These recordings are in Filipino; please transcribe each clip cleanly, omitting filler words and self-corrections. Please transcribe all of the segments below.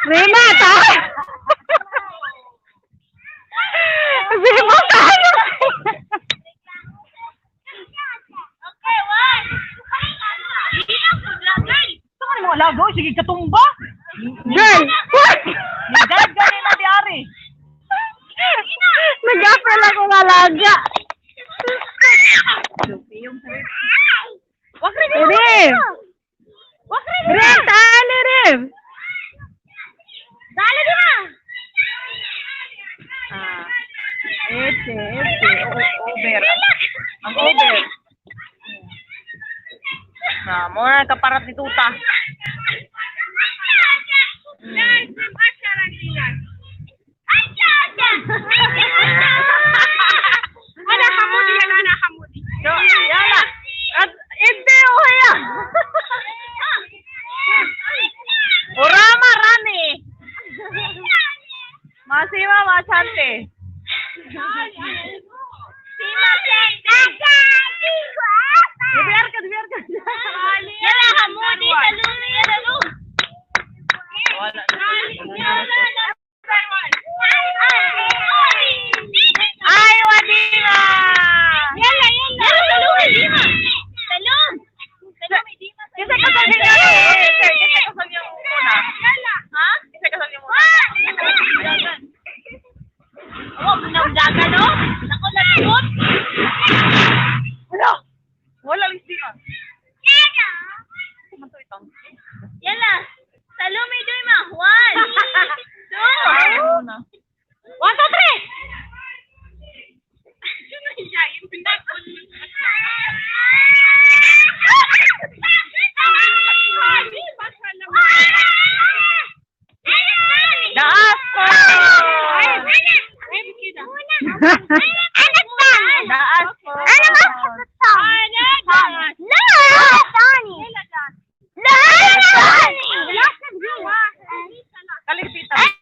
Rina, tayo! Bimo, tayo! Okay, one. Saan mo alago? Sige, katumba. Girl! What? Nagagani na di ari. Nag-apel ako malaga. Wag rin Rev! Wag rin Rev, tali, Rev! Dali di ba? Over. Ang over. Mo na kaparat ni Tuta. Anak hamudi yan, anak hamudi. So, yala. At hindi uhaya. Urama rani. Masima masante. Dibiarkan. Yala hamudi talumi yala. Wala. Ay, wadima! Yala! Talong, Dima! Talong! Dima! Kasi kasal niyo Kasi kasal niyo muna. Yala! Ha? Kasi kasal niyo muna. Oo, pinamdagan, no? Nakulat-lut! Wala! Wala, Miss Dima. Yala! Yala! Talong, may Dima! 1, 2! 1, 2, 3! Daas po! Daas po! Kalipitan!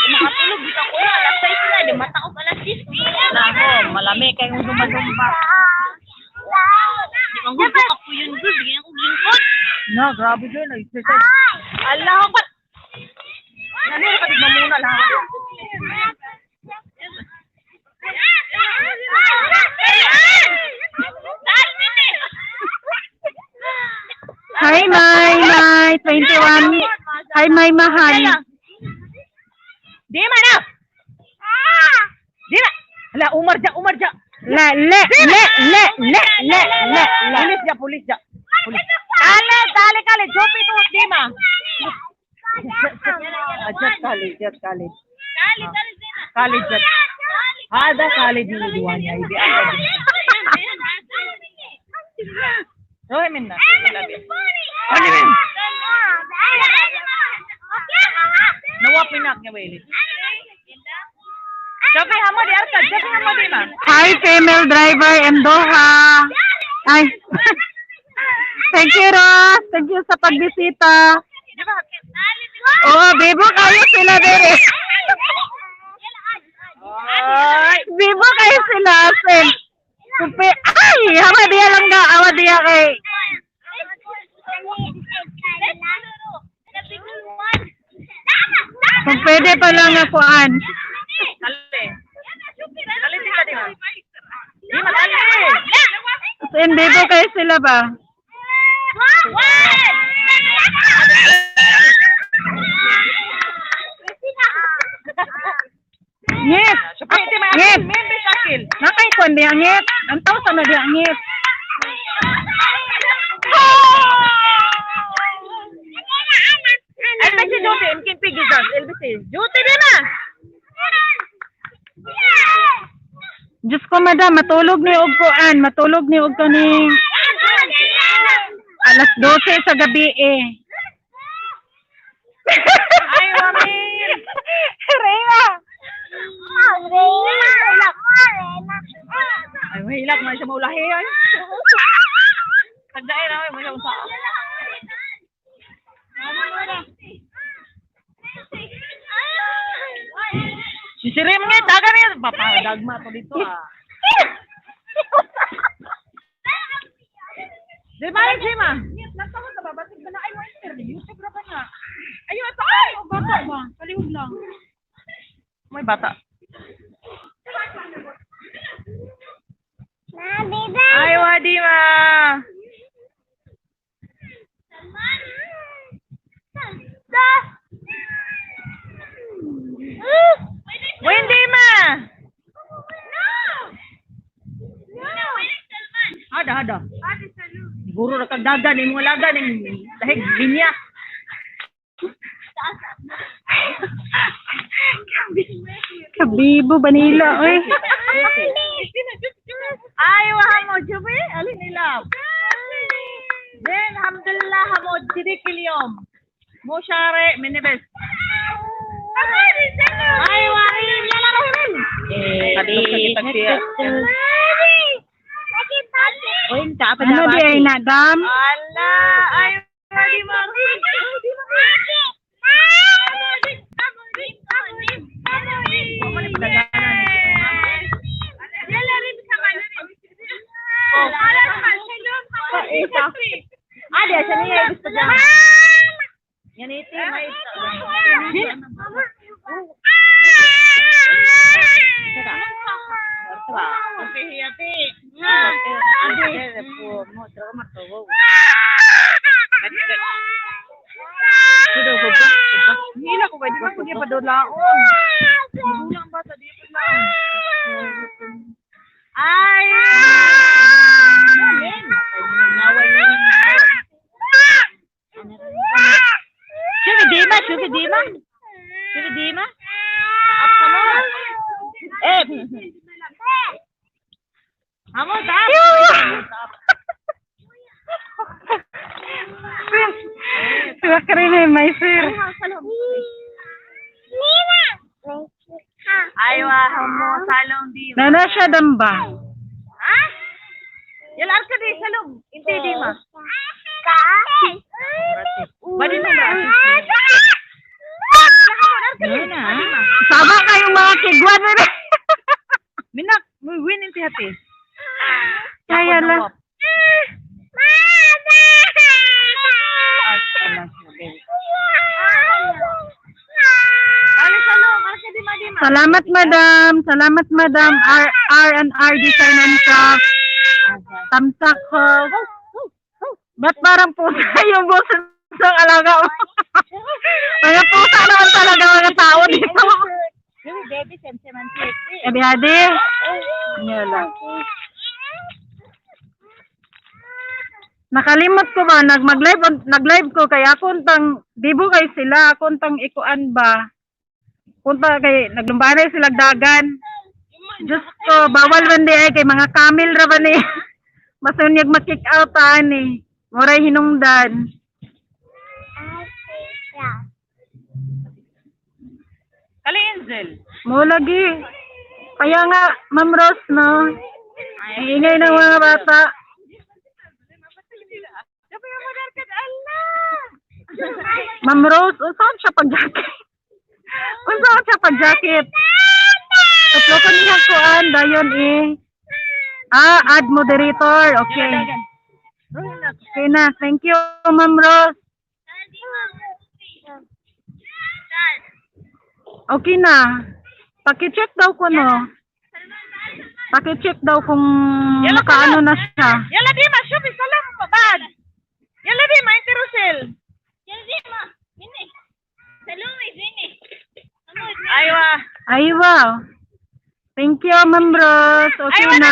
Makatulog dito ko na alas 6 na, di mataog alas 10. Nako, malami kayong lumba-lumba. Di bang gusto ako yun, good. Bigyan ko lingkod. No, grabe doon. Exercise. Allah ko. Nanira ka di muna lang. Hi, May 21. Hi, May mahal. Dima na! Dima! Hala, Umar ja. Pulis ja. Kale, Jopi to, Dima. Jat kali. Kali jat. Ada kali dua-duanya. Ini ada. Roy minna. Nawap minak niya Willie. Jopi hamo di arka, Jopi hamo di ma. Hi, female driver in Doha. Ay. Thank you, Ross. Thank you sa pagbisita. Oh, Bibo, kayo sila dire. Bibo, kayo sila. Kupi. Ay, hawa diya lang ga. Hawa diya kay. Kung pwede pa lang akuan. Kali sila di ma. Di ma kali. Hindi po kayo sila ba? Ngit! Ngit! Nakay ko hindi ang ngit. Ang tao sa na di ang ngit. Ay, si Jote, mkin pigizan. LBC. Jote din na! Diyos ko, madam, matulog ni Ugkoan. Matulog ni Ugko ni alas 12 sa gabi eh. Ay, mami! Rhea! Ay, mahilak man siya maulahi. Tagdain na, may siya usa. Sisirim nga, taga niya. Papadagma to dito ah. Di ba rin, Sima? Nagtawag ka ba? Ba't ba na ay mo interview? YouTube ba na? Ayun, ito ay! O bata ba? Palihog lang. May bata. Ay, Wadima! Wendy ma! Ada. Siguro nakagdagan yung mga laga ng dahig linya. Kabibo, Banila, oy. Ay, wahamod. Sabi, alin nila. Then, alhamdulillah, hamod. Sidik ilyom. Mo syare, minibes. Ay, wahim. Yala rahim. Ano di ay nadam? Ala, ay, di mo. Ada siya niya gusto niya. Yan ito may Hila ko ba? Di ba kung pa doon laon? Bulang ba sa dito lang? Ay! Sugar Dima? Up ka mo? Hamo, tap! Suka ka rin eh, may sir. Ay, hamo, salong di. Nana siya damba. Ha? Yalar ka di, salong. Hindi di ma. Badi mo ba? Sama kayong mga kigwan na rin. Minak, win inti hati. Kaya lang. Salamat madam. R&R Design and Craft. Tamsak ko. Ba't parang pusa yung boses ng alaga mo? Mga pusa naman talaga mga tao dito. Sabi hadi. Yala. Nakalimot ko ba nag-live ko kaya kuntang dibo kay sila kuntang ikuan ba. Kunta kay naglumbanay sila dagan. Diyos ko bawal man di ay kay mga camel ra ba ni. Masunyag ma-kick out ani. Moray hinungdan. Kali Enzel. Mo lagi. Kaya nga, Ma'am Rose, no? Ingay ng mga bata. Ma'am Rose, saan siya pag-jacket? Saan siya pag-jacket? Tatlo ko niya kuan, dayon eh. Add moderator. Okay. Okay na. Thank you, Ma'am Rose. Okay na. Paki-check daw ko, no? Paki-check daw kung nakaano na siya. Yala di ma, syupi, salam mo babad. Yala di ma, interusel. Yala di ma, ini. Salam mo, ini. Aywa. Aywa. Thank you, Ma'am Rose. Okay na.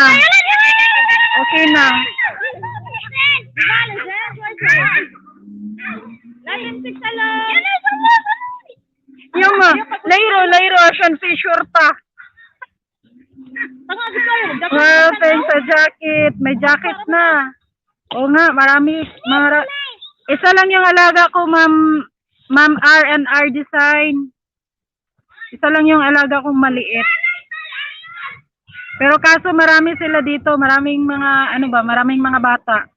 Okay na. Yung layro, Asian fishure pa. Well, thanks sa jacket. May jacket na. Oo nga, marami. Isa lang yung alaga ko, Ma'am R&R Design. Isa lang yung alaga kong maliit. Pero kaso marami sila dito, maraming mga bata.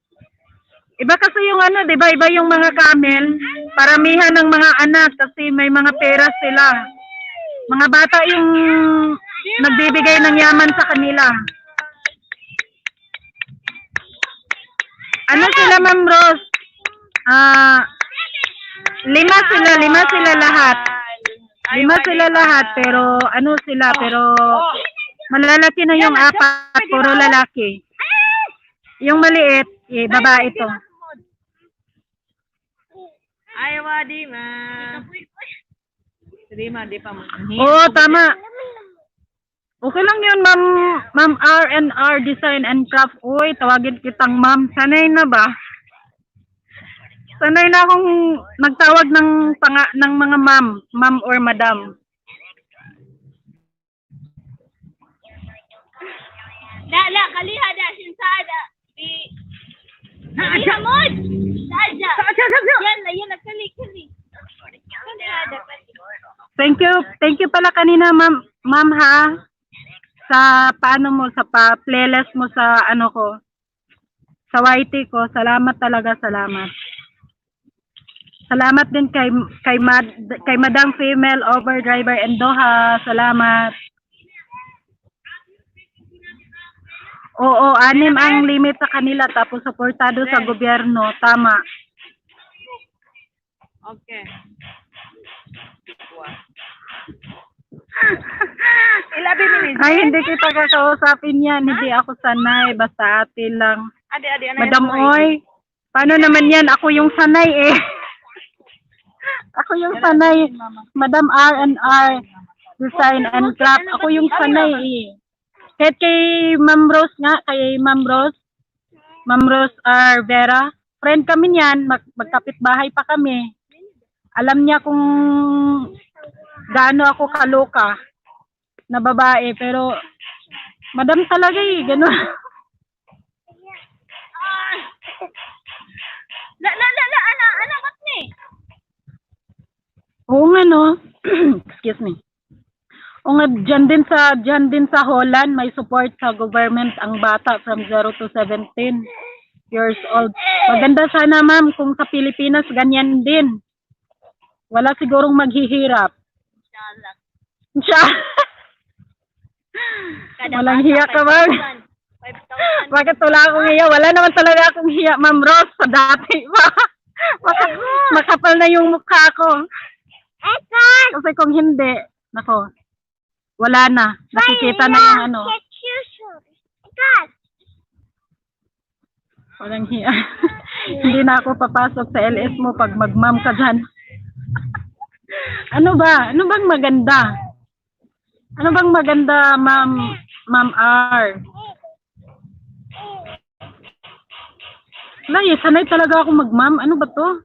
Iba kasi yung ano, 'di ba? Iba yung mga camel, paramihan ng mga anak kasi may mga pera sila. Mga bata yung nagbibigay ng yaman sa kanila. Ano sila, Ma'am Rose? Lima sila lahat. Lima sila lahat, pero ano sila, pero malalaki na yung apat, puro lalaki. Yung maliit, babae ito. Ay, wadi ma. Di pa mo. Oo, tama. Okay lang yun, Ma'am R&R Design and Craft. Uy, tawagin kitang ma'am. Sanay na ba? Sanay na akong nagtawag ng mga ma'am or madam. La, kaliha da, sinsada. Kaliha mo! Saja! Yan na, kali. Kaliha da, Thank you pala kanina, ma'am ha. Sa paano mo, sa playlist mo sa ano ko. Sa YT ko. Salamat talaga, salamat. Salamat din kay Madam Female Overdriver and Doha. Salamat. Oo, 6 ang limit sa kanila tapos suportado sa gobyerno. Tama. Okay. Ay, hindi kita kakausapin yan. Hindi ako sanay. Basta ate lang. Ade, Madam Oy, paano naman yan? Ako yung sanay eh. Ako yung sanay. Madam R&R Design and Craft. Ako yung sanay eh. Kahit kay Ma'am Rose nga, Ma'am Rose R. Vera, friend kami niyan, magkapit-bahay pa kami. Alam niya kung gaano ako kaloka na babae, pero madam talaga eh, gano'n. Ana, ba't ni? Oo nga no. Excuse me. O nga, dyan din sa Holland, may support sa government ang bata from 0 to 17 years old. Maganda sana ma'am kung sa Pilipinas ganyan din. Wala sigurong maghihirap. Inshallah. Walang hiya ka ma'am. 5,000. Bakit wala akong hiya? Wala naman talaga akong hiya, Ma'am Rose, sa dati pa. Makapal na yung mukha ko. Kasi kung hindi, nako, wala na. Nakikita na yung ano. Walang hiya. Hindi na ako papasok sa LS mo pag mag-ma'am ka dyan. Ano ba? Ano bang maganda? Ano bang maganda, Ma'am R? Wala, sanay talaga ako mag-ma'am. Ano ba to?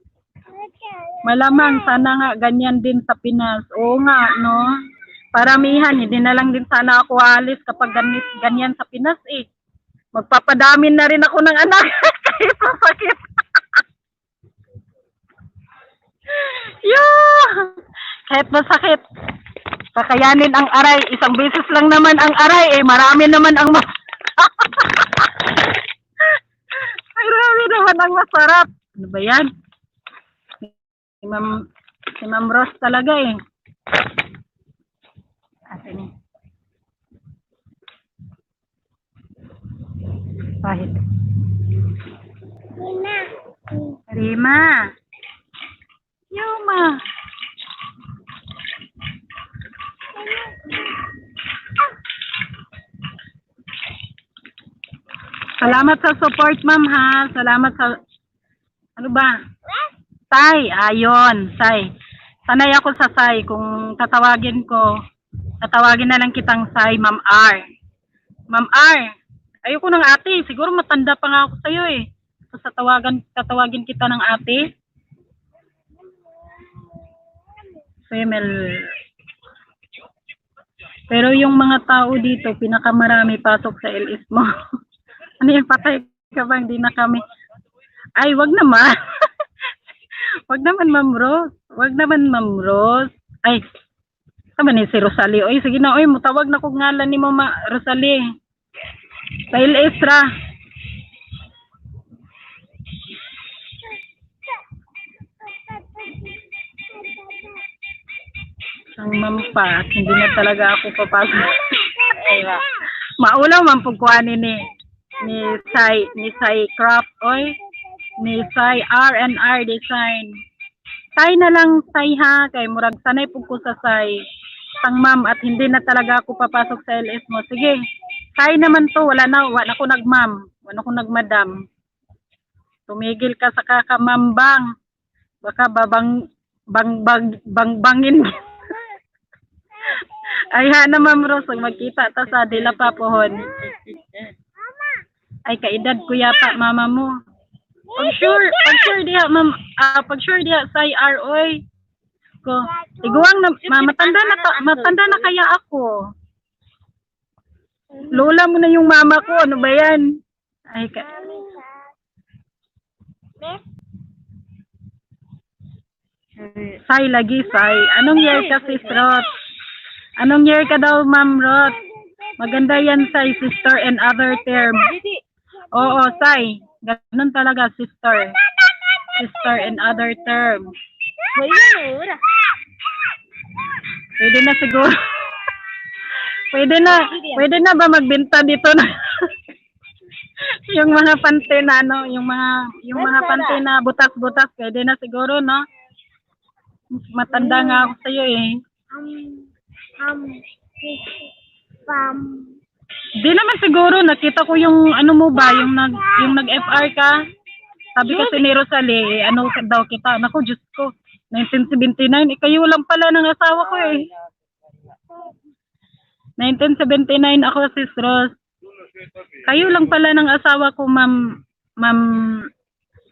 Malamang, sana nga ganyan din sa Pinas. Oo nga, no? Paramihan, hindi na lang din sana ako alis kapag ganyan sa Pinas eh. Magpapadami na rin ako ng anak. Kahit masakit. Yeah! Kahit masakit. Kakayanin ang aray. Isang beses lang naman ang aray eh. Marami naman ang marami naman ang masarap. Ano ba yan? Si Ma'am Rose talaga eh. Atin eh. Pahit. Rima. Yuma. Salamat sa support, ma'am ha. Salamat sa ano ba? Sai, ayon, Sai. Sanay ako sa Sai. Kung tatawagin na lang kitang Sai, Ma'am R. Ma'am R, ayoko ng ate. Siguro matanda pa nga ako sa'yo eh. So, tatawagin kita ng ate. Female. Pero yung mga tao dito, pinakamarami pasok sa LS mo. Ano yung patay ka ba? Hindi na kami. Ay, wag naman. Wag naman, Ma'am Rose. Wag naman, Ma'am Rose. Ay, tama ni si Rosalie. Oy, sige na. Oy, mutawag na kong ngalan ni Mama Rosalie. Sa LS ra. ma'am pa at hindi na talaga ako papasok. Aywa. Maulaw man pagkuhanin ni Sai Craft oy, ni Sai R&R Design. Sai na lang Sai ha, kay murag sanay pug ko sa Sai. Tang ma'am at hindi na talaga ako papasok sa LS mo. Sige, Sai naman to, wala na ko nagmam, wala ko nagmadam. Tumigil ka sa kakamambang. Baka bangin. Ay ha na Ma'am Rose, magkita ta sa Dila Papohon. Ay kaedad ko yata mama mo. Pag sure diha ma'am, pag sure diha sa ROy. Ko, iguang na matanda na kaya ako. Lola mo na yung mama ko, ano ba yan? Ay ka. Say lagi, say. Anong year ka, Sis Rot? Anong year ka daw, Ma'am Rot? Maganda yan, say, sister and other term. Oo, say. Ganun talaga, sister. Sister and other term. Pwede na siguro. Pwede na ba magbenta dito na? Yung mga pante na, no? Yung mga pante na butas-butas, pwede na siguro, no? Matanda nga ako sa'yo eh. Di naman siguro, nakita ko yung ano mo ba, yung nag-FR ka. Sabi kasi ni Rosalie, ano daw kita. Naku, Diyos ko, 1979, kayo lang pala ng asawa ko eh. 1979 ako, Sis Rose. Kayo lang pala ng asawa ko, Ma'am.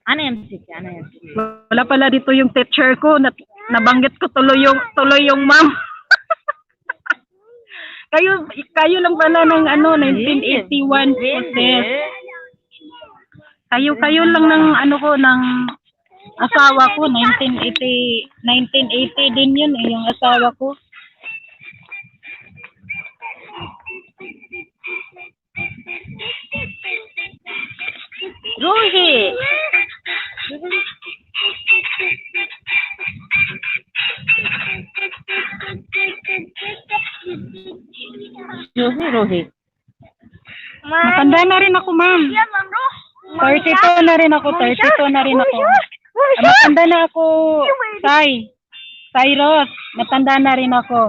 Ano yan? Wala pala dito yung teacher ko. Nabanggit ko tuloy yung ma'am. kayo lang pala ng 1981 process. Kayo lang ng ng asawa ko 1980 din yun eh, yung asawa ko. Rohi. Rohi. Matanda na rin ako, ma'am. 32 na rin ako. Matanda na ako, Cyrus. Matanda na rin ako.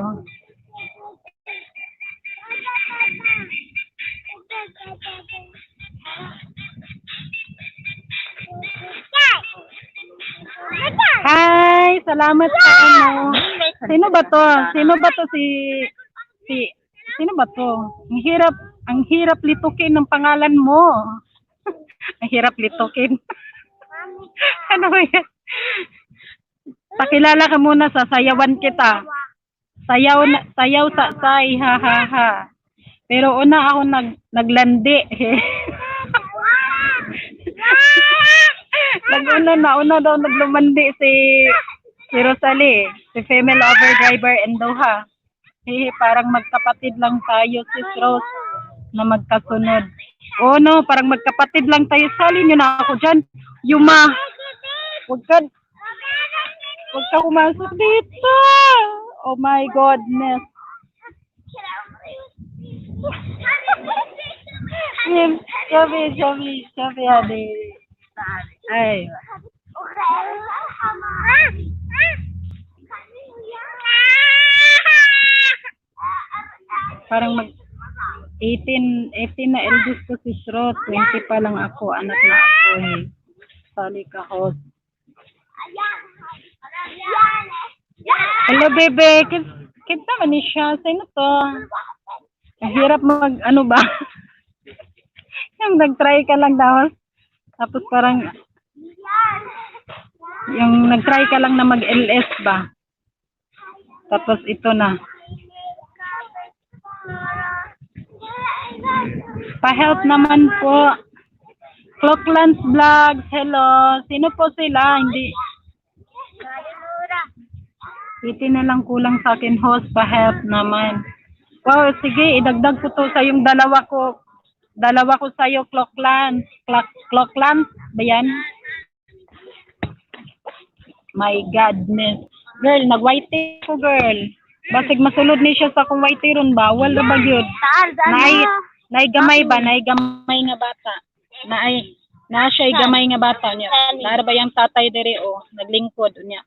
Hi, salamat sa ano. Sino ba to? Sino ba to? Ang hirap litukin ng pangalan mo. Ang hirap litukin. Ano ba yan? Pakilala ka muna, sasayawan kita. Sayaw sa say, ha ha ha. Pero una ako naglandi. Nauna daw naglumandi si Rosalie, si female overdriver in Doha. Parang magkapatid lang tayo, Sis Rose, na magkasunod. Oh no, parang magkapatid lang tayo. Salin nyo na ako dyan. Yuma, huwag ka pumasok dito. Oh my goodness. Sabi, hadi. Ay. Parang 18 na eldest ko si Shrot, 20 pa lang ako, anak na ako eh. Sali ka host. Hello bebe, kita man ni siya, sino to? Mahirap ano ba? Yung nag-try ka lang daw. Tapos parang yung nag-try ka lang na mag-LS ba? Tapos ito na. Pa-help naman po. Clocklands Vlogs, hello. Sino po sila? Hindi. Iti na lang kulang sa akin host, pa-help naman. Wow, sige, idagdag ko to sa yung dalawa ko sa iyo, Clocklands. Clocklands ba yan? My godness. Girl, nag-white ko, girl. Basig masulod ni siya sa kung white ron, bawal ra ba gyud? Nay gamay ba? Nay gamay nga bata. Na siya gamay nga bata niya. Nara ba yung tatay dere o naglingkod niya.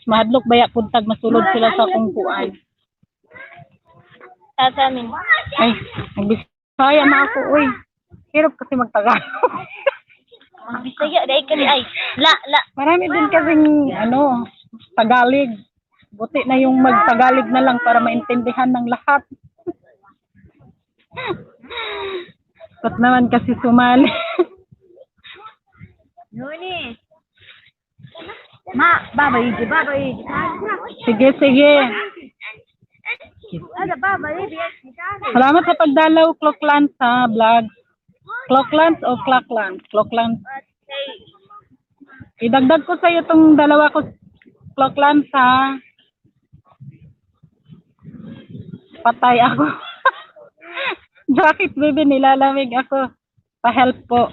Mahadlok baya puntag masulod sila sa kung kuan. Tatamin. Ay, nagbisaya na ako, uy. Hirap kasi magtagalog. Bisaya, dahil ka di ay. La. Marami din kasing, Tagalog. Buti na yung magtagalog na lang para maintindihan ng lahat. Ba't naman kasi sumali? Nuni. Babay. Sige. Ada babay. Salamat sa pagdalaw, Clocklands, sa vlog. Clocklands o Clocklands? Clocklands. Idagdag ko sa'yo itong dalawa ko, Clocklands, ha? Patay ako. Bakit, baby? Nilalamig ako. Pa-help po.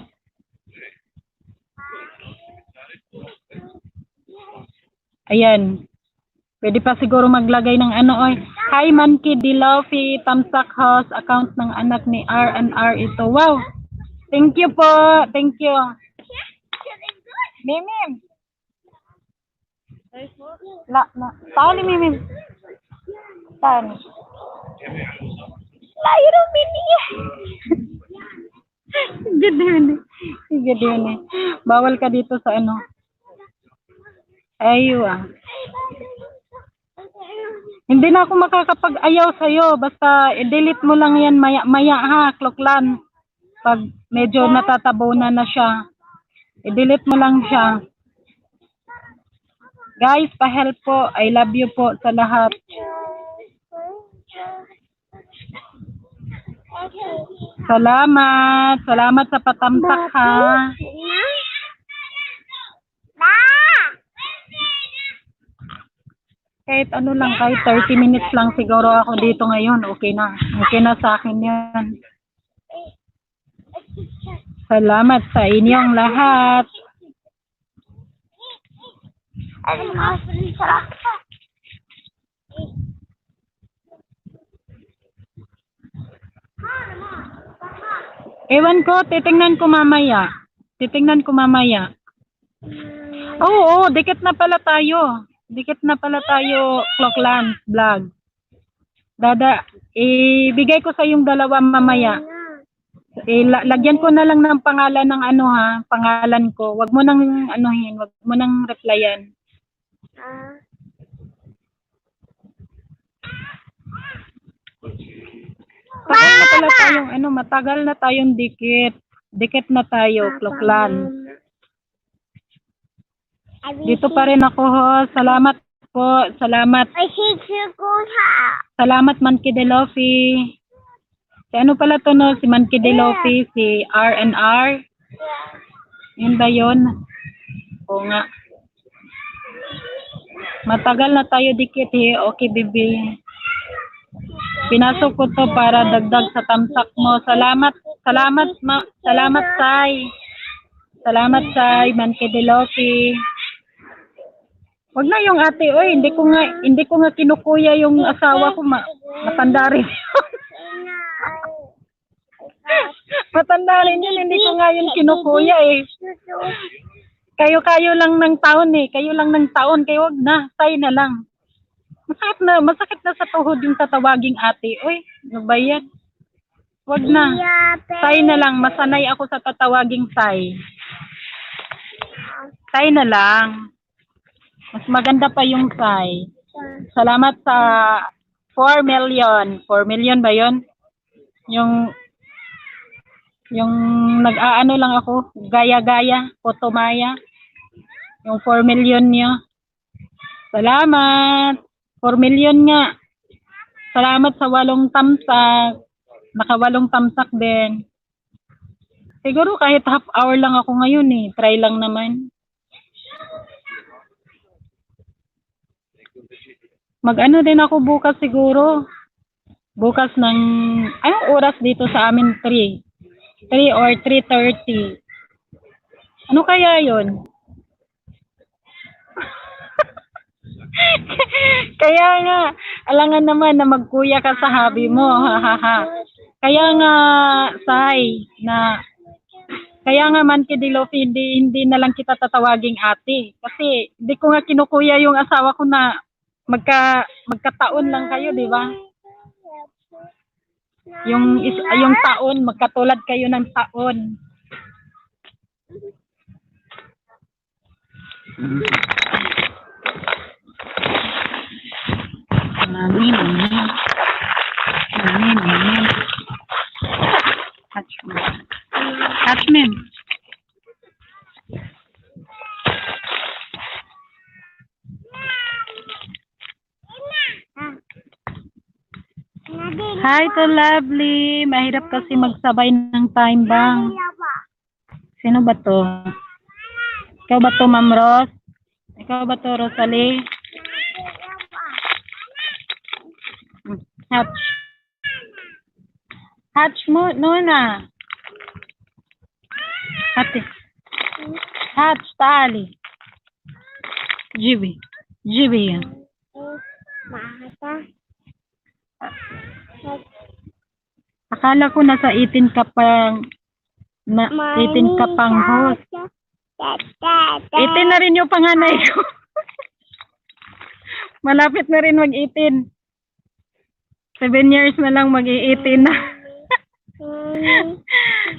Ayan. Pwede pa siguro maglagay ng oy. Hi, Manki Dilofi, Tamsak House, account ng anak ni R&R ito. Wow! Thank you po. Thank you. Mimim. Tahan ni Mimim. Tahan. Lairo mini. Gede yun eh. Bawal ka dito sa Ayo ah. Hindi na ako makakapag-ayaw sa'yo. Basta i-delete mo lang yan maya ha, Clocklan. Pag medyo natatabunan na siya. I-delete mo lang siya. Guys, pa-help po. I love you po sa lahat. Salamat. Salamat sa patamtak ha. Kahit lang, kahit 30 minutes lang siguro ako dito ngayon. Okay na. Okay na sa akin yan. Salamat sa inyong lahat. Ewan ko, titingnan ko mamaya. Oo, dikit na pala tayo. Clocklands vlog. Ibigay ko sa yung dalawa mamaya. Lagyan ko na lang ng pangalan ng pangalan ko. Wag mo nang wag mo nang replyan. Matagal na tayong dikit. Dikit na tayo, Clocklands. Dito pa rin ako ho. Salamat po. Salamat. Salamat Manki Delofi. Si pala to si Manki Delofi, si R&R. Yun ba yun? Oo nga. Matagal na tayo dikit eh. Okay, baby. Pinasok ko to para dagdag sa tamsak mo. Salamat, Sai. Salamat, Sai, Manki Delofi. Wag na yung ate, oy, hindi ko nga kinukuya yung asawa ko, matanda rin. Matanda rin yun, hindi ko nga yun kinukuya eh. Kayo lang ng taon eh, kaya wag na, Sai na lang. Masakit na sa tuhod yung tatawaging ate. Oy, ano ba yan? Wag na. Sai na lang. Masanay ako sa tatawaging Sai. Sai na lang. Mas maganda pa yung Sai. Salamat sa 4 million. 4 million ba yun? Yung nag-aano lang ako. Gaya-gaya. Potomaya. Yung 4 million niya. Salamat. 4 million nga. Salamat sa 8 tamsak. Naka 8 tamsak din. Siguro kahit half hour lang ako ngayon eh. Try lang naman. Mag-ano din ako bukas siguro. Bukas ng, anong oras dito sa amin? 3 or 3:30. Ano kaya yon? Alangan naman na magkuya ka sa hobby mo, ha ha ha. Kaya nga, Sai, kaya nga man Kidilofi, hindi na lang kita tatawaging ate. Kasi hindi ko nga kinukuya yung asawa ko na magkataon lang kayo, di ba? Yung taon, magkatulad kayo ng taon. Mami. Hatmin. Hi to Lovely. Mahirap kasi magsabay ng time bang. Sino ba to? Ikaw ba to, Ma'am Ros? Ikaw ba to, Rosalie? Hatch. Hatch mo, Nona. Hatch, tali. Jibi yan. Akala ko nasa 18 ka pang 18 ka pang host. 18 na rin yung panganay ko. Malapit na rin mag-18. 7 years na lang mag-18 na.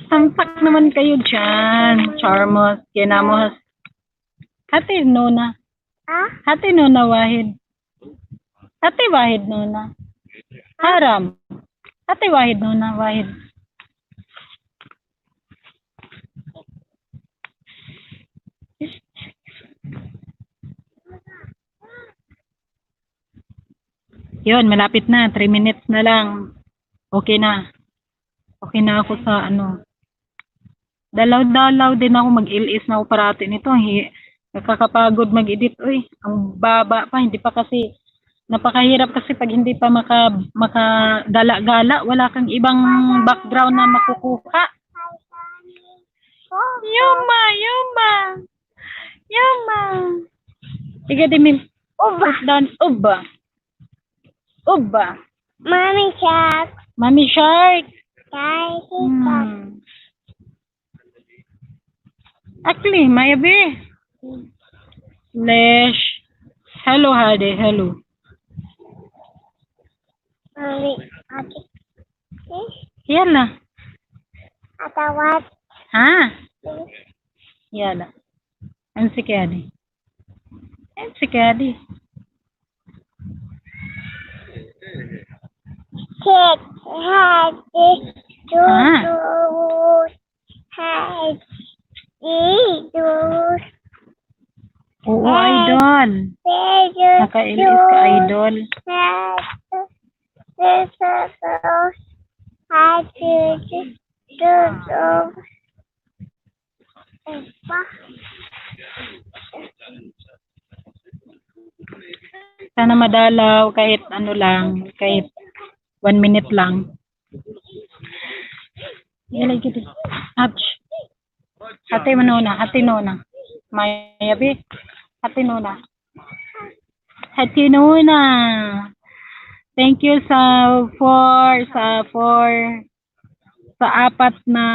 Sampak naman kayo dyan. Charmos, kinamos. Hati Nona. Hati Nona Wahid. Hati Wahid Nona. Haram. Hati Wahid Nona Wahid. Yun, malapit na. 3 minutes na lang. Okay na. Okay na ako sa ano. Dalaw-dalaw din ako. Mag-ilis na ako parati nito. Nakakapagod mag-edit. Uy, ang baba pa. Hindi pa kasi, napakahirap kasi pag hindi pa makagala-gala. Wala kang ibang background na makukuha. Yuma. Sige, Dimin. Uba. Mommy Shark. Actually, Mayabi. Lesh. Hello, Hade. Hello. Yala. Ha? Yala. Ano si Kadi? Oo, idol. Naka-LS ka, idol. Sana madalaw kahit ano lang, kahit 1 minute lang. Yalay gitu. Ouch. Hati Nona. Mayabi. Hati Nona. Thank you sa apat na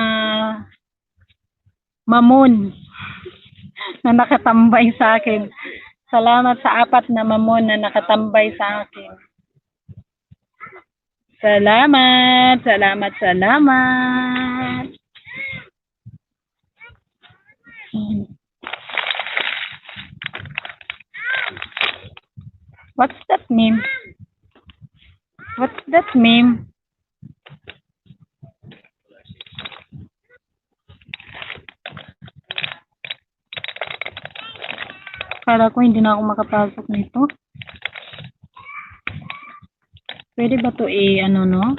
mamon na nakatambay sa akin. Salamat sa apat na mamon na nakatambay sa akin. Salamat. What's that meme? Kala ko hindi na ako makapasok nito. Pwede ba to ano no?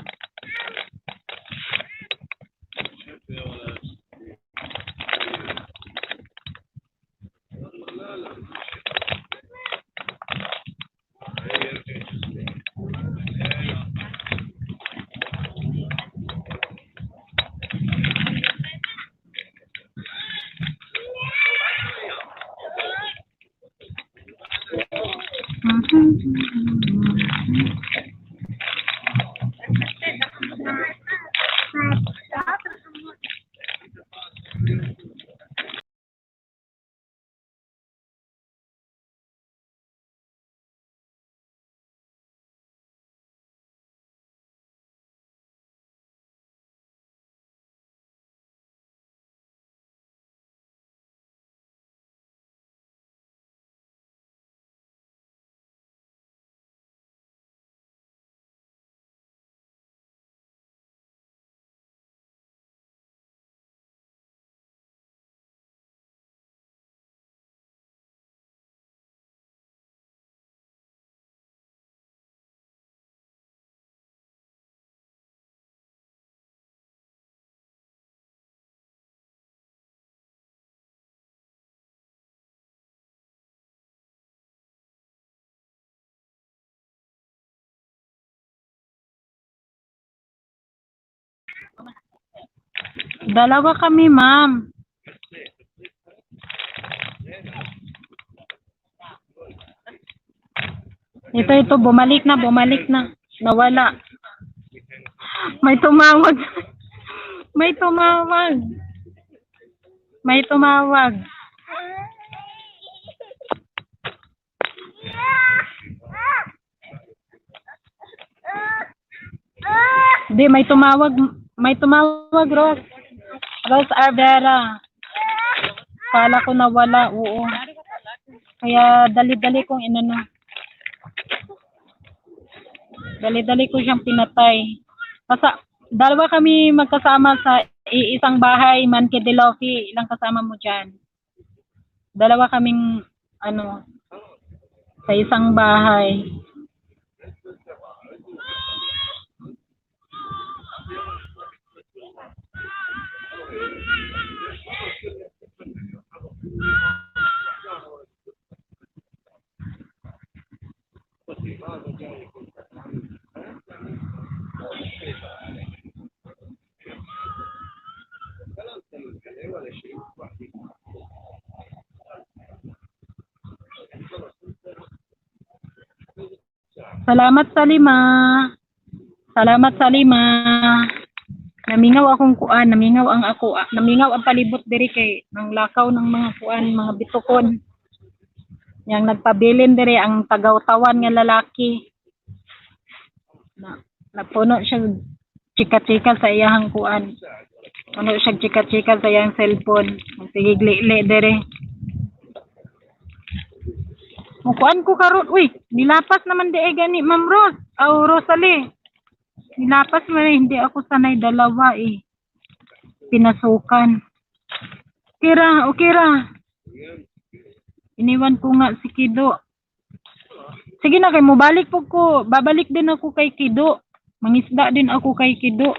Dalawa kami, ma'am. Ito, bumalik na. Nawala. May tumawag. May tumawag. May tumawag. Hindi, may tumawag. May tumawag, Rose. Rose Arvera. Kala ko nawala, oo. Kaya dali-dali kong inano. Dali-dali ko siyang pinatay. Dalawa kami magkasama sa isang bahay, Manke de Lofi. Ilang kasama mo dyan? Dalawa kaming, sa isang bahay. Salamat sa lima. Namingaw akong kuan, namingaw ang palibot diri kay nang lakaw ng mga kuan, mga bitukon. Yang nagpabilin diri ang tagaw-tawan nga lalaki. Napuno siya chika-chika sa iyang kuan. Puno siya chika-chika sa iyang cellphone. Magsigigli-li diri. Kuan ko karon, uy, nilapas naman di ay gani, Ma'am Rose, Rosalie. Nilapas man, hindi ako sanay dalawa eh. Pinasukan. Okay ra. Iniwan ko nga si Kido. Sige na kay mo babalik din ako kay Kido. Mangisda din ako kay Kido.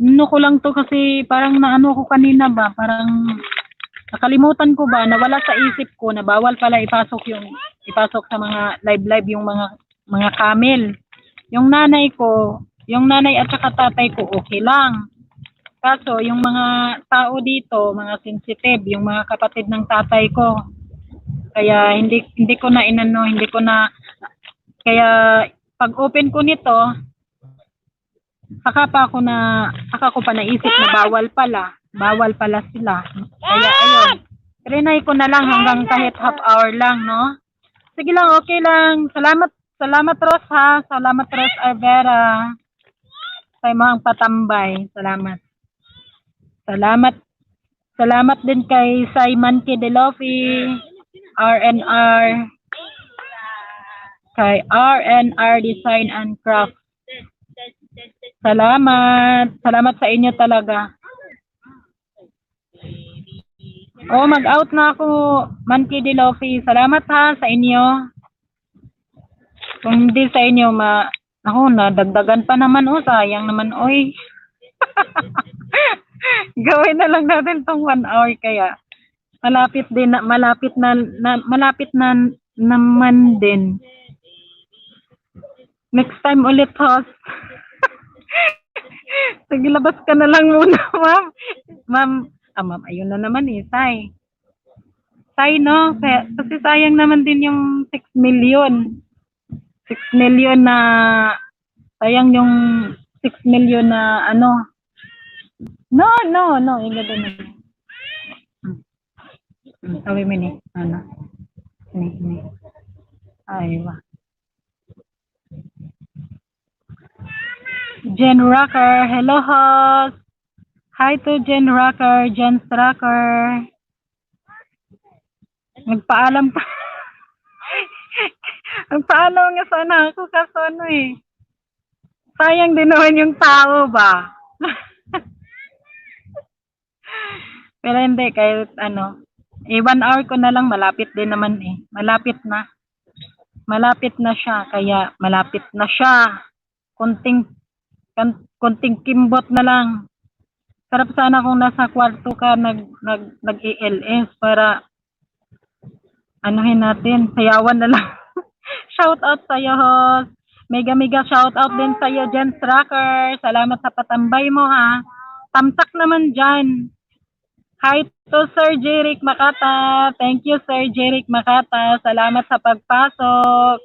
Ko lang to kasi parang naano ko kanina ba, parang nakalimutan ko ba, nawala sa isip ko na bawal pala ipasok sa mga live yung mga camel. Yung nanay at saka tatay ko okay lang. Kaso yung mga tao dito, mga sensitive, yung mga kapatid ng tatay ko. Kaya hindi ko na kaya pag open ko nito, saka ko pa naisip na bawal pala sila. Kaya ayun, trinay ko na lang hanggang kahit half hour lang, no? Sige lang, okay lang. Salamat Rose ha. Salamat Rose Arvera. Sa mga patambay. Salamat din kay Simon K. Delofi, RNR, kay RNR Design and Craft. Salamat sa inyo talaga. Mag-out na ako, Manki de Lofi. Salamat ha sa inyo. Kung hindi sa inyo, nadagdagan pa naman, sayang naman, oy. Gawin na lang natin tong 1 hour kaya. Malapit na naman din. Next time ulit, host. Sige, labas ka na lang muna, ma'am. Ma'am, ayun na naman Sai. Sai, no? Kasi sayang naman din yung 6 million. 6 million na, sayang yung 6 million na ano. No. Inga doon na. Sabi mo ni, ano? Ni. Aywa. Jen Rocker, hello host. Hi to Jen Rocker, Jen Rocker. Nagpaalam pa. Nagpaalam nga sana ako kaso sayang din naman yung tao ba? Pero hindi, kahit 1 hour ko na lang, malapit din naman eh. Malapit na siya, kaya malapit na siya. Konting kimbot na lang. Sarap sana kung nasa kwarto ka nag-ELS para anuhin natin, sayawan na lang. Shout out sa iyo, host. Mega mega shout out din sa iyo, Jen Tracker. Salamat sa patambay mo ha. Tamsak naman dyan. Hi to Sir Jeric Makata. Thank you Sir Jeric Makata. Salamat sa pagpasok.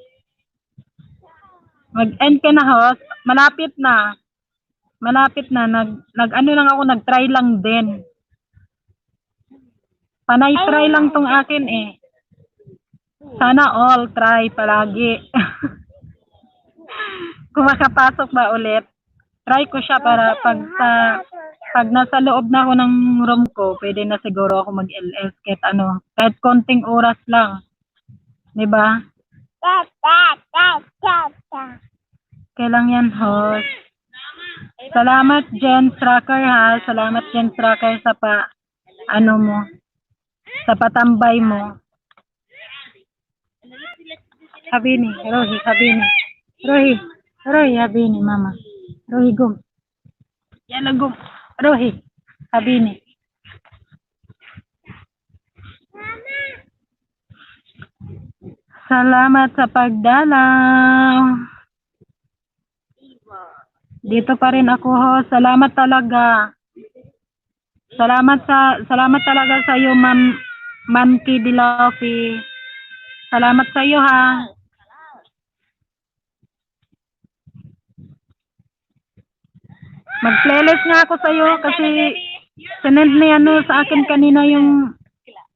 Mag-end ka na host. Malapit na. Malapit na. Nag-ano lang ako, nag-try lang din. Panay try lang tong akin eh. Sana all try palagi. Kung makapasok ba ulit, try ko siya para pag nasa loob na ako ng room ko, pwede na siguro ako mag-LS kahit konting oras lang. 'Di ba? Kailang yan, host. Salamat Jen Tracker ha. Salamat Jen Tracker sa sa patambay mo. Habini, Rohi, Habini. Rohi, Habini, mama. Rohi, gum. Yan ang gum. Rohi, Habini. Salamat sa pagdalaw. Dito pa rin ako, host. Salamat talaga. Salamat talaga sa iyo, Ma'am Manki Dilofi. Salamat sa iyo ha. Mag-playlist nga ako sa iyo kasi sinend ni sa akin kanina yung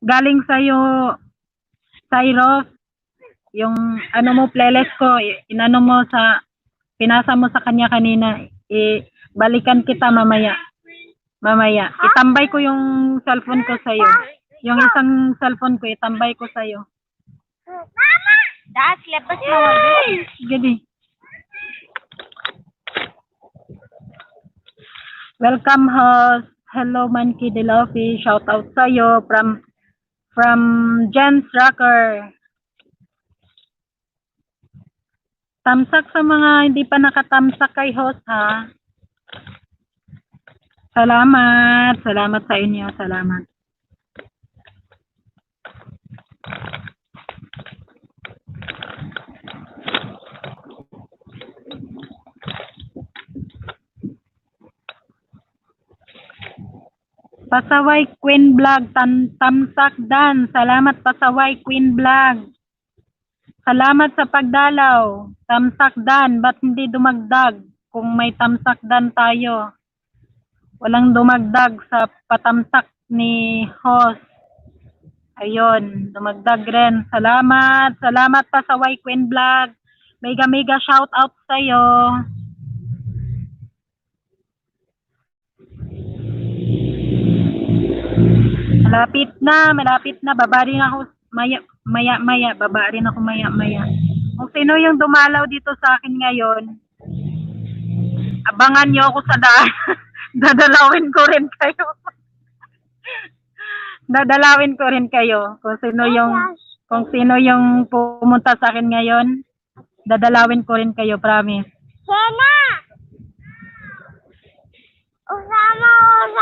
galing sa iyo, Cyrus. Yung mo playlist ko, pinasa mo sa kanya kanina. Balikan kita mamaya. Itambay ko yung cellphone ko sa iyo. Yung isang cellphone ko, itambay ko sa iyo. Mama! Das, lepas mo. Gadi. Welcome host. Hello Manki Dilofi. Shout out sa iyo from Jen Tracker. Tamsak sa mga hindi pa nakatamsak kay host ha. Salamat sa inyo. Salamat. Pasaway Queen Vlog, tamsak dan. Salamat Pasaway Queen Vlog. Salamat sa pagdalaw. Tamsak dan, ba't hindi dumagdag? Kung may tamsak dan tayo. Walang dumagdag sa patamsak ni host. Ayun, dumagdag rin. Salamat Pasaway Queen Vlog. Mega shout out sa iyo. Malapit na. Baba rin ako maya. Baba rin ako maya. Kung sino yung dumalaw dito sa akin ngayon, abangan nyo ako sa daan. Dadalawin ko rin kayo. Kung sino yung pumunta sa akin ngayon, dadalawin ko rin kayo, promise. Sena! Usama!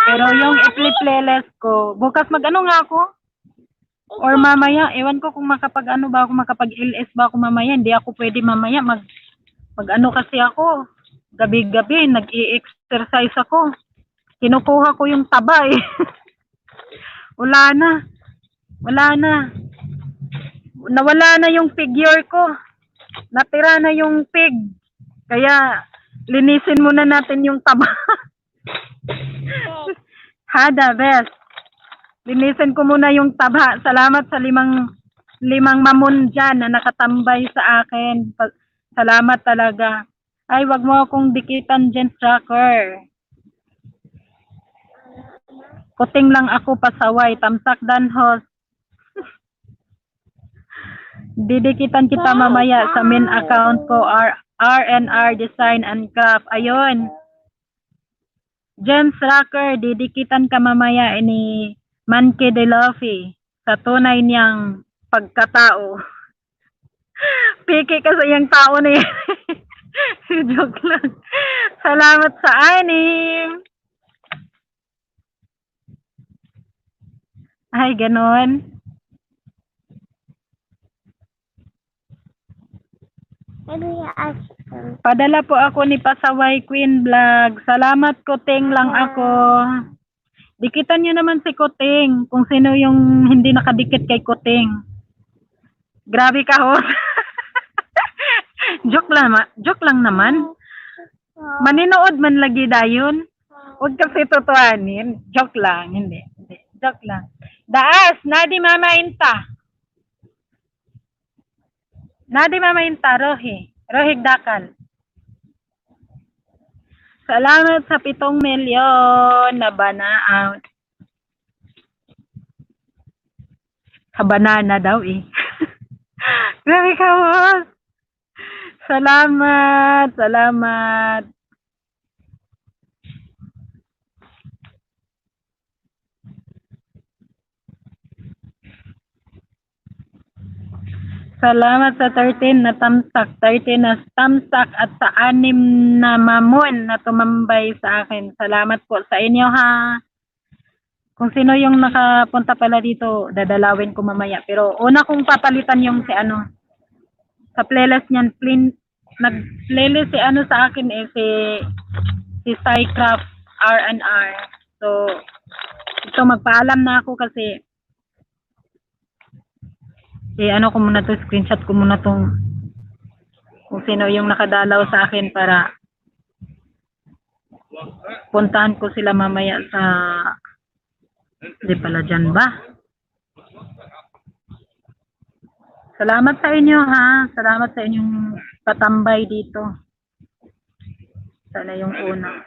Pero yung i-playlist ko, bukas mag-ano nga ako? Or mamaya, ewan ko kung makapag-LS ba ako mamaya. Hindi ako pwede mamaya. Mag-ano kasi ako. Gabi-gabi, nag-i-exercise ako. Kinukuha ko yung taba eh. Wala na. Nawala na yung figure ko. Natira na yung pig. Kaya, linisin muna natin yung taba. Hada, best. Linisin ko muna yung taba. Salamat sa limang mamon dyan na nakatambay sa akin. Salamat talaga. Ay, wag mo akong dikitan, Jen Tracker. Kuting lang ako pasaway. Tamsak dan host. Didikitan kita mamaya sa main account ko, RNR Design and Craft. Ayun. Jen Tracker, didikitan ka mamaya ni Manki Dilofi sa tunay niyang pagkatao. Piki kasi yung tao na yan. Joke lang. Salamat sa anim. Ay, ganon. Maybe I ask Padala po ako ni Pasaway Queen Vlog. Salamat, Kuting lang ako. Dikitan niyo naman si Kuting kung sino yung hindi nakadikit kay Kuting. Grabe ka, ho. Joke lang naman. Maninood man lagi dayon. Huwag kasi tutuanin. Joke lang, hindi. Joke lang. Daas, nadi mamainta. Nadi mamainta, Rohig Dakal. Salamat sa 7 milyon na banaan. Kabanana daw eh. Grabe ka, boss. Salamat. Salamat sa 13 na tamsak, 13 na tamsak at sa 6 na mamon na tumambay sa akin. Salamat po sa inyo, ha. Kung sino yung nakapunta pala dito, dadalawin ko mamaya. Pero una kong papalitan yung si ano, sa playlist niyan, nag-playlist si ano sa akin eh, si Cycraft R&R. So, ito magpaalam na ako kasi ano ko muna to, screenshot ko muna tong kung sino yung nakadalaw sa akin para puntahan ko sila mamaya sa di pala dyan ba? Salamat sa inyo, ha. Salamat sa inyong patambay dito. Sana yung una.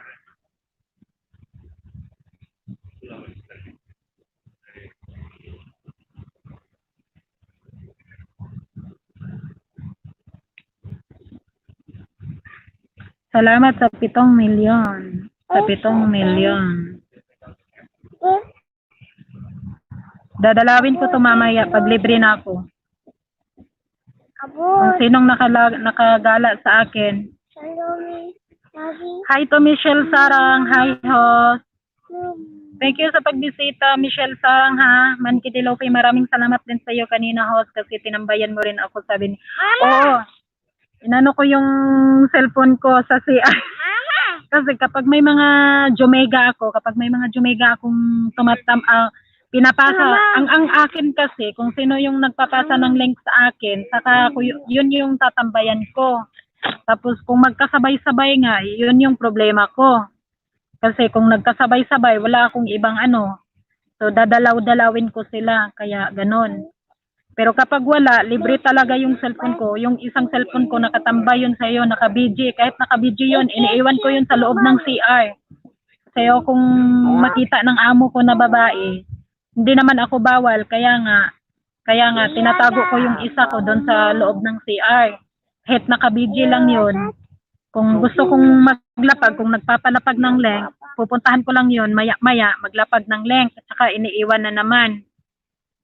Salamat sa 7 milyon. Sa 7 milyon. Dadalawin ko to mamaya pag libre na ako. Kung sinong nakagala sa akin. Hi to Michelle Sarang. Hi, host. Thank you sa pagbisita, Michelle Sarang, ha. Manki Dilofi, maraming salamat din sa iyo kanina, host, kasi tinambayan mo rin ako, sabi ni. Oo. Inano ko yung cellphone ko sa CR. Kasi kapag may mga Jomega akong pinapasa, ang akin kasi, kung sino yung nagpapasa ng link sa akin, saka yun yung tatambayan ko. Tapos kung magkasabay-sabay nga, yun yung problema ko. Kasi kung nagkasabay-sabay, wala akong ibang ano. So dadalaw-dalawin ko sila, kaya ganon. Pero kapag wala, libre talaga yung cellphone ko. Yung isang cellphone ko, nakatambay yun sa'yo, naka-BG. Kahit naka-BG yun, iniiwan ko yun sa loob ng CR. Sa'yo kung makita ng amo ko na babae, hindi naman ako bawal. Kaya nga, tinatago ko yung isa ko doon sa loob ng CR. Kahit naka-BG lang yun. Kung gusto kong maglapag, kung nagpapalapag ng length, pupuntahan ko lang yun, maya-maya, maglapag ng length, at saka iniiwan na naman.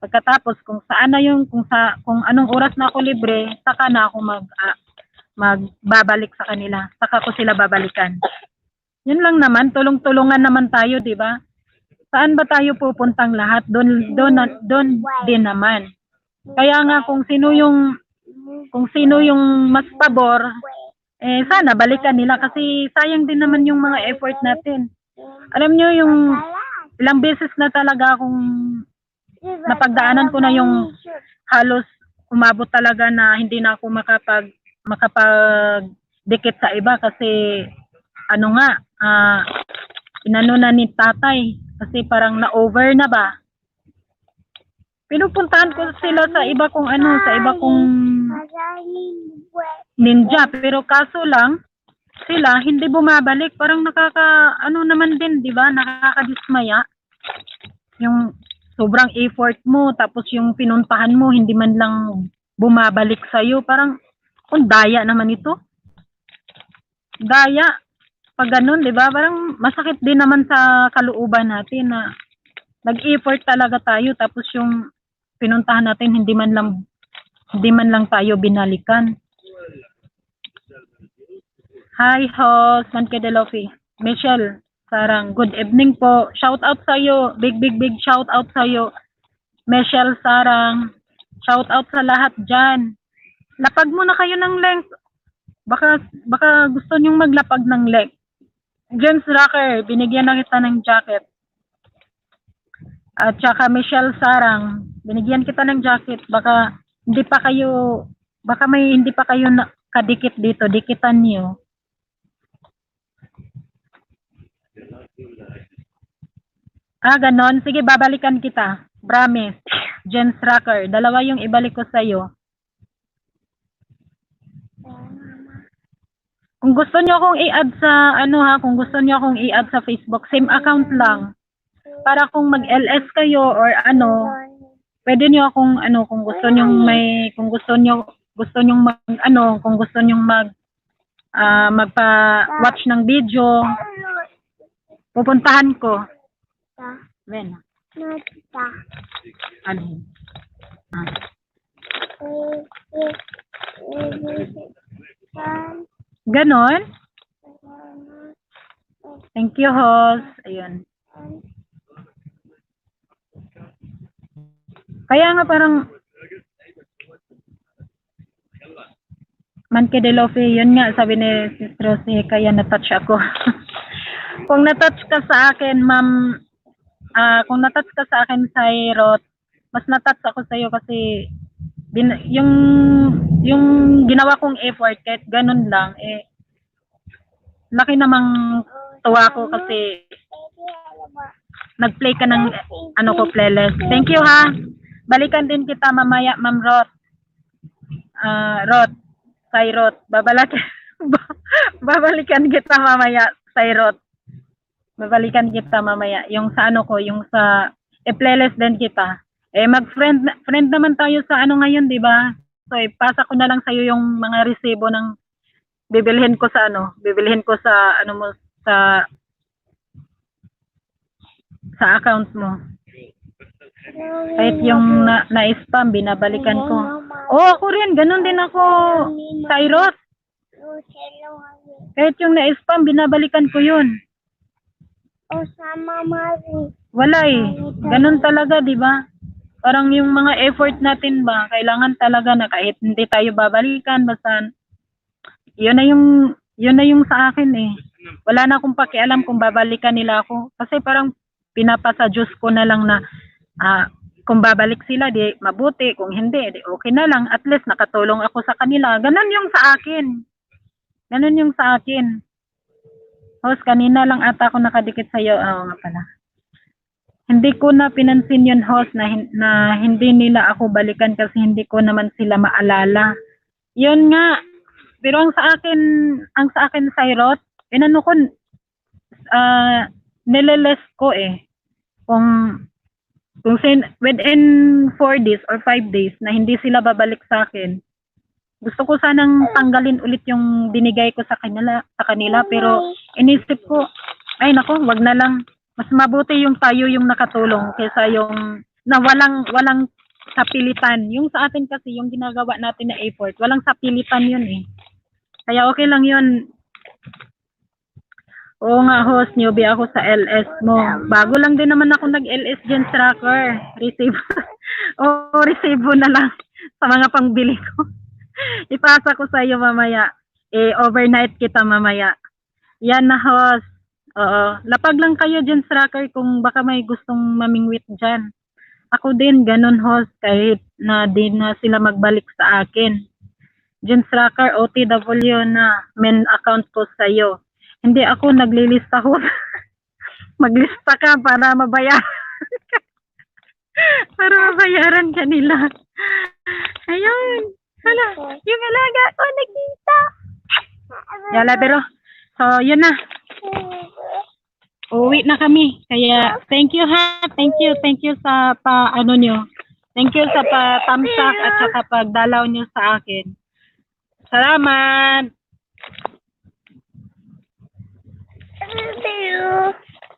Pagkatapos kung saan na yung kung anong oras na ako libre, saka na ako magbabalik sa kanila. Saka ko sila babalikan. Yun lang naman, tulong-tulungan naman tayo, 'di ba? Saan ba tayo pupuntang lahat? Doon din naman. Kaya nga kung sino yung mas pabor, sana balikan nila kasi sayang din naman yung mga effort natin. Alam nyo yung ilang beses na talaga akong napagdaanan ko na yung halos umabot talaga na hindi na ako makapagdikit sa iba kasi inano na ni tatay kasi parang na-over na ba. Pinupuntahan ko sila sa iba kong ninja, pero kaso lang sila hindi bumabalik, parang naman din, 'di ba? Nakakadismaya. Yung sobrang effort mo, tapos yung pinuntahan mo, hindi man lang bumabalik sa'yo. Parang, daya naman ito. Daya. Pag ganun, di ba? Parang masakit din naman sa kalooban natin na nag-effort talaga tayo, tapos yung pinuntahan natin, hindi man lang tayo binalikan. Hi, host, Manke Delofi. Michelle Sarang, good evening po. Shout out sa iyo. Big shout out sa iyo. Michelle Sarang. Shout out sa lahat diyan. Lapag mo na kayo ng length. Baka gusto niyong maglapag ng leg. James Rocker, binigyan na kita ng jacket. At saka Michelle Sarang, binigyan kita ng jacket. Baka may hindi pa kayo kadikit dito, dikitan niyo. Ganon. Sige, babalikan kita. Promise. James Rocker, dalawa yung ibalik ko sa'yo. Kung gusto niyo akong i-add sa, kung gusto niyo akong i-add sa Facebook, same account lang. Para kung mag-LS kayo or pwede niyo akong, kung gusto niyo kung gusto niyo magpa-watch ng video, pupuntahan ko. Ben. Ano? Ganon? Thank you, host. Ayun. Kaya nga parang Manke de Lofe, yun nga, sabi ni Sis Rosie, kaya na-touch ako. Kung na-touch ka sa akin, ma'am, kung na-touch ka sa akin, Sairot, mas na-touch ako sa iyo kasi yung ginawa kong effort, kahit ganun lang, laki namang tuwa ko kasi nag-play ka ng playlist. Thank you, ha. Balikan din kita mamaya, Ma'am Rot. Sairot. Babalikan kita mamaya, Sairot. Babalikan kita mamaya. Yung sa yung sa playlist din kita. Mag-friend naman tayo sa ngayon, di ba? So, ipasa ko na lang sa'yo yung mga resibo ng bibilhin ko sa sa account mo. Kahit yung na-spam, binabalikan ko. Ako rin. Ganun din ako, Sairot. Kahit yung na-spam, binabalikan ko yun. Wala Ganun talaga, di ba? Parang yung mga effort natin ba, kailangan talaga na kahit hindi tayo babalikan, basta yun na yung sa akin Wala na akong pakialam kung babalikan nila ako. Kasi parang pinapasa Diyos ko na lang na kung babalik sila, di mabuti. Kung hindi, di okay na lang. At least nakatulong ako sa kanila. Ganun yung sa akin. Host, kanina lang ata ako nakadikit sa'yo. Oo nga pala. Hindi ko na pinansin yun, host, na hindi nila ako balikan kasi hindi ko naman sila maalala. Yun nga. Pero ang sa akin, Sairot, nileless ko Kung within 4 days or 5 days na hindi sila babalik sa akin, gusto ko sanang tanggalin ulit yung binigay ko sa kanila, pero inisip ko, ay nako, wag na lang. Mas mabuti yung tayo yung nakatulong kaysa yung na walang sapilitan. Yung sa atin kasi, yung ginagawa natin na effort, walang sapilitan yun Kaya okay lang yun. Oo nga, host, newbie ako sa LS mo. Bago lang din naman ako nag-LS dyan, tracker. Resibo na lang sa mga pangbili ko. Ipasa ko sa iyo mamaya. Overnight kita mamaya. Yan na, host. Oo. Lapag lang kayo dyan, tracker, kung baka may gustong mamingwit dyan. Ako din, ganun, host, kahit na din na sila magbalik sa akin. Dyan, tracker, OTW na main account ko sa iyo. Hindi ako naglilista, host. Maglista ka para mabayaran ka nila. Ayun. Hala, yung alaga ko nagkita. Yala, pero, so, yun na. Uwi na kami. Kaya, thank you, ha. Thank you sa nyo. Thank you sa thumbs up at saka pagdalaw nyo sa akin. Salamat.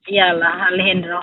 Yala, Alejandro.